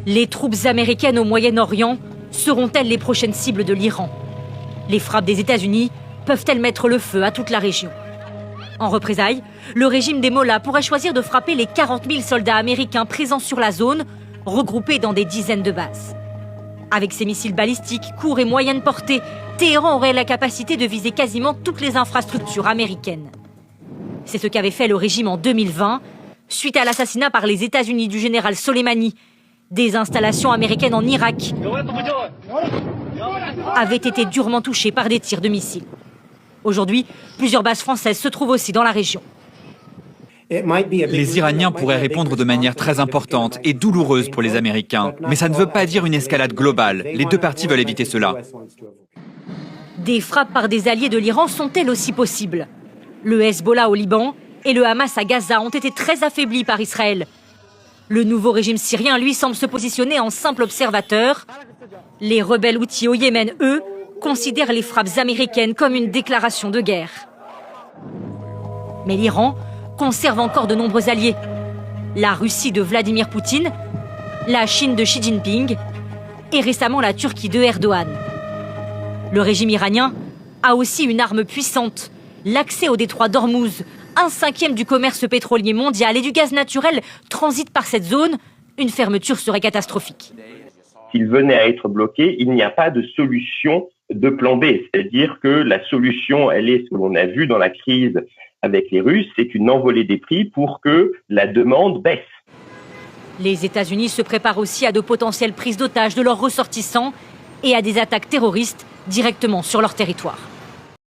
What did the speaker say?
Les troupes américaines au Moyen-Orient seront-elles les prochaines cibles de l'Iran? Les frappes des États-Unis peuvent-elles mettre le feu à toute la région? En représailles, le régime des Mollahs pourrait choisir de frapper les 40 000 soldats américains présents sur la zone, regroupés dans des dizaines de bases. Avec ses missiles balistiques, courts et moyenne portée, Téhéran aurait la capacité de viser quasiment toutes les infrastructures américaines. C'est ce qu'avait fait le régime en 2020, suite à l'assassinat par les États-Unis du général Soleimani. Des installations américaines en Irak avaient été durement touchées par des tirs de missiles. Aujourd'hui, plusieurs bases françaises se trouvent aussi dans la région. Les Iraniens pourraient répondre de manière très importante et douloureuse pour les Américains. Mais ça ne veut pas dire une escalade globale. Les deux parties veulent éviter cela. Des frappes par des alliés de l'Iran sont-elles aussi possibles? Le Hezbollah au Liban et le Hamas à Gaza ont été très affaiblis par Israël. Le nouveau régime syrien, lui, semble se positionner en simple observateur. Les rebelles houthis au Yémen, eux, considèrent les frappes américaines comme une déclaration de guerre. Mais l'Iran conserve encore de nombreux alliés. La Russie de Vladimir Poutine, la Chine de Xi Jinping et récemment la Turquie de Erdogan. Le régime iranien a aussi une arme puissante, l'accès au détroit d'Ormuz. 1/5 du commerce pétrolier mondial et du gaz naturel transite par cette zone. Une fermeture serait catastrophique. S'il venait à être bloqué, il n'y a pas de solution de plan B. C'est-à-dire que la solution, elle est, ce que l'on a vu dans la crise avec les Russes, c'est une envolée des prix pour que la demande baisse. Les États-Unis se préparent aussi à de potentielles prises d'otages de leurs ressortissants et à des attaques terroristes directement sur leur territoire.